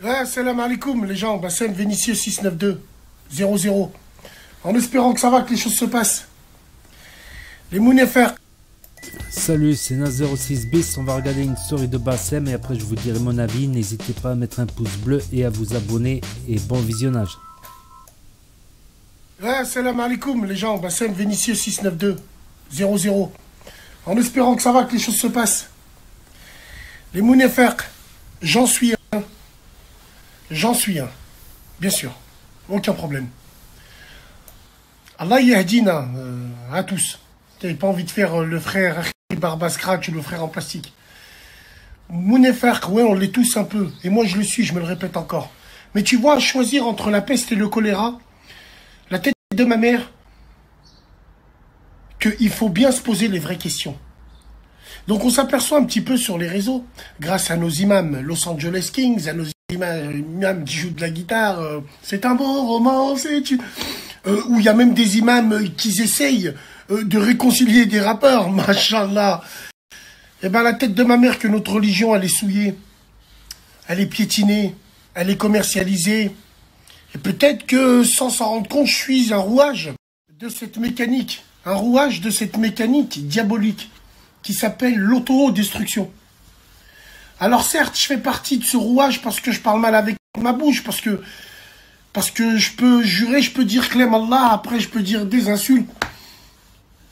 Ouais, salam alaikum les gens, Bassem Vénitieux 692 00. En espérant que ça va, que les choses se passent. Les Mounefers. Salut, c'est Na06 bis, on va regarder une story de Bassem et après je vous dirai mon avis. N'hésitez pas à mettre un pouce bleu et à vous abonner et bon visionnage. Ouais, salam alaikum les gens, Bassem Vénitieux 692 00. En espérant que ça va, que les choses se passent. Les Mounefers, j'en suis un. J'en suis un. Bien sûr. Aucun problème. Allah yahdina à tous. T'avais pas envie de faire le frère Barba Scratch ou le frère en plastique. Mounefers, ouais, on l'est tous un peu. Et moi, je le suis, je me le répète encore. Mais tu vois, choisir entre la peste et le choléra, la tête de ma mère, qu'il faut bien se poser les vraies questions. Donc on s'aperçoit un petit peu sur les réseaux, grâce à nos imams Los Angeles Kings, à nos imams qui jouent de la guitare, c'est un beau roman, c'est une... où il y a même des imams qui essayent de réconcilier des rappeurs, machallah. Eh ben la tête de ma mère que notre religion, elle est souillée, elle est piétinée, elle est commercialisée. Et peut-être que sans s'en rendre compte, je suis un rouage de cette mécanique, diabolique, qui s'appelle l'autodestruction. Alors certes, je fais partie de ce rouage parce que je parle mal avec ma bouche, parce que je peux jurer, je peux dire Clem Allah, après je peux dire des insultes.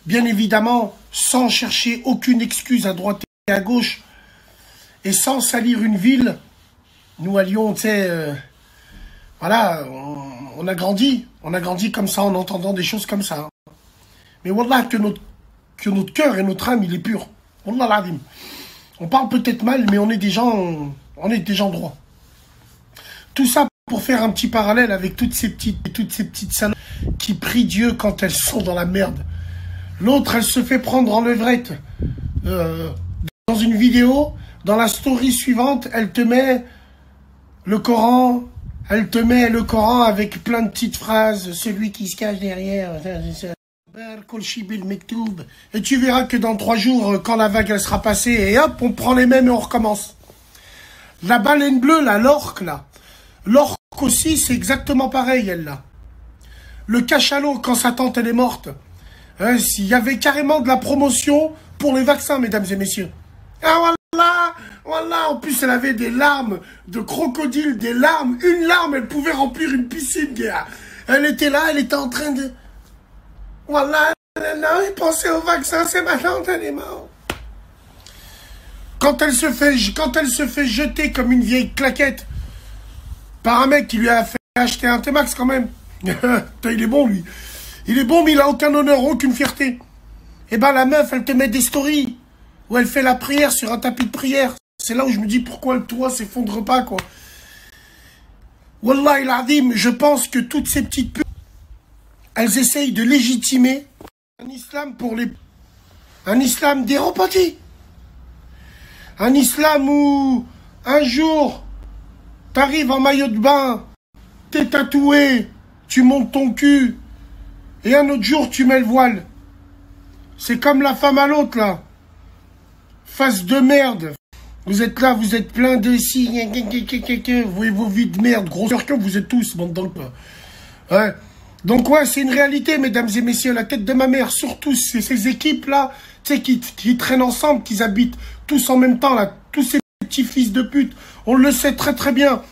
Bien évidemment, sans chercher aucune excuse à droite et à gauche, et sans salir une ville. Nous à Lyon, tu sais, voilà, on a grandi comme ça en entendant des choses comme ça. Mais wallah, que notre cœur et notre âme, il est pur. Wallah l'adim. On parle peut-être mal, mais on est des gens droits. Tout ça pour faire un petit parallèle avec toutes ces petites salopes qui prient Dieu quand elles sont dans la merde. L'autre, elle se fait prendre en levrette. Dans une vidéo, dans la story suivante, elle te met le Coran, avec plein de petites phrases, celui qui se cache derrière, et tu verras que dans 3 jours, quand la vague elle sera passée, et hop, on prend les mêmes et on recommence. La baleine bleue, là, l'orque, là. L'orque aussi, c'est exactement pareil, elle, là. Le cachalot, quand sa tante, elle est morte, il y avait carrément de la promotion pour les vaccins, mesdames et messieurs. Ah, voilà, en plus, elle avait des larmes de crocodile, des larmes. Une larme, elle pouvait remplir une piscine, gars. Elle était là, elle était en train de... Voilà, non, il pensait au vaccin, c'est ma tante, elle est morte. Quand elle se fait jeter comme une vieille claquette par un mec qui lui a fait acheter un T-Max quand même. Il est bon, lui. Il est bon, mais il a aucun honneur, aucune fierté. Eh ben, la meuf, elle te met des stories où elle fait la prière sur un tapis de prière. C'est là où je me dis pourquoi le toit s'effondre pas, quoi. Wallah il adim, je pense que toutes ces petites putes, elles essayent de légitimer un islam un islam des repentis. Un islam où, un jour, t'arrives en maillot de bain, t'es tatoué, tu montes ton cul, et un autre jour, tu mets le voile. C'est comme la femme à l'autre, là. Face de merde. Vous êtes là, vous êtes plein de si, vous voyez vos vies de merde, gros cœur que vous êtes tous, bande d'enculés. Ouais. Donc ouais, c'est une réalité, mesdames et messieurs, la tête de ma mère, surtout ces équipes-là, tu sais, qui traînent ensemble, qui habitent tous en même temps, là, tous ces petits fils de pute, on le sait très très bien.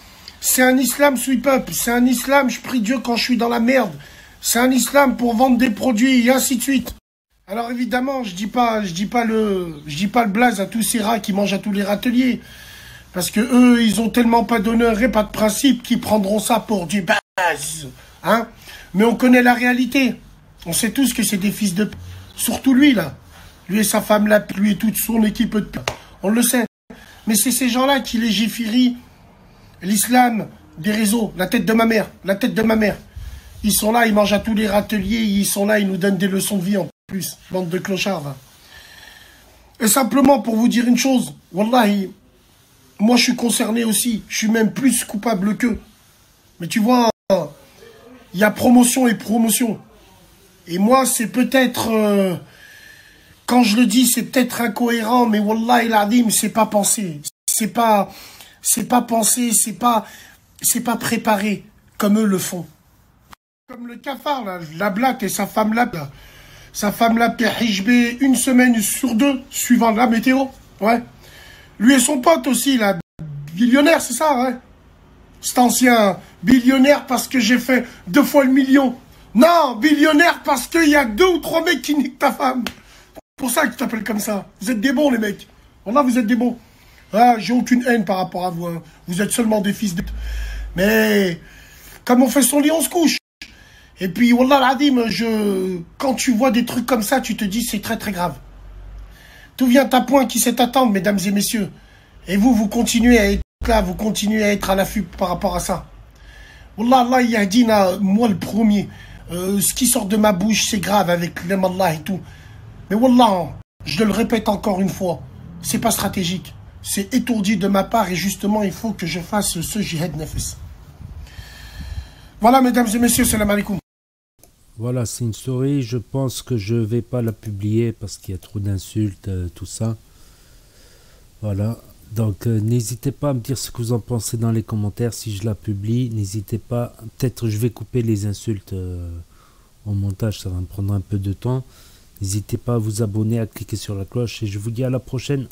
C'est un islam sweep up, c'est un islam, je prie Dieu quand je suis dans la merde. C'est un islam pour vendre des produits et ainsi de suite. Alors évidemment, je dis pas le blaze à tous ces rats qui mangent à tous les râteliers. Parce que eux, ils ont tellement pas d'honneur et pas de principe qu'ils prendront ça pour du base. Hein? Mais on connaît la réalité. On sait tous que c'est des fils de... Surtout lui, là. Lui et sa femme, là, lui et toute son équipe de... On le sait. Mais c'est ces gens-là qui légifèrent l'islam des réseaux. La tête de ma mère. La tête de ma mère. Ils sont là, ils mangent à tous les râteliers. Ils sont là, ils nous donnent des leçons de vie en plus. Bande de clochards, là. Et simplement pour vous dire une chose. Wallahi, moi, je suis concerné aussi. Je suis même plus coupable qu'eux. Mais tu vois... Il y a promotion et promotion. Et moi, c'est peut-être... quand je le dis, c'est peut-être incohérent, mais Wallah il adim, c'est pas pensé. C'est pas c'est pas pensé, c'est pas préparé comme eux le font. Comme le cafard, là, la blatte et sa femme là. Sa femme là, qui est hijbée 1 semaine sur 2, suivant la météo. Ouais. Lui et son pote aussi, là, billionnaire, c'est ça, ouais. Cet ancien billionnaire parce que j'ai fait 2 fois le million. Non, billionnaire parce qu'il y a 2 ou 3 mecs qui niquent ta femme. C'est pour ça que tu t'appelles comme ça. Vous êtes des bons, les mecs. Voilà, vous êtes des bons. Ah, j'ai aucune haine par rapport à vous. Hein. Vous êtes seulement des fils de... Mais, comme on fait son lit, on se couche. Et puis, wallah l'adim, quand tu vois des trucs comme ça, tu te dis c'est très très grave. Tout vient à point qui sait attendre, mesdames et messieurs. Et vous continuez à être là, vous continuez à être à l'affût par rapport à ça. Wallah, Allah yahdina, moi le premier. Ce qui sort de ma bouche, c'est grave avec l'aime Allah et tout. Mais wallah, je le répète encore une fois, c'est pas stratégique. C'est étourdi de ma part et justement, il faut que je fasse ce jihad nefs. Voilà, mesdames et messieurs, salam alaikum. Voilà, c'est une story. Je pense que je vais pas la publier parce qu'il y a trop d'insultes, tout ça. Voilà. Donc, n'hésitez pas à me dire ce que vous en pensez dans les commentaires. Si je la publie, n'hésitez pas. Peut-être je vais couper les insultes au montage. Ça va me prendre un peu de temps. N'hésitez pas à vous abonner, à cliquer sur la cloche. Et je vous dis à la prochaine.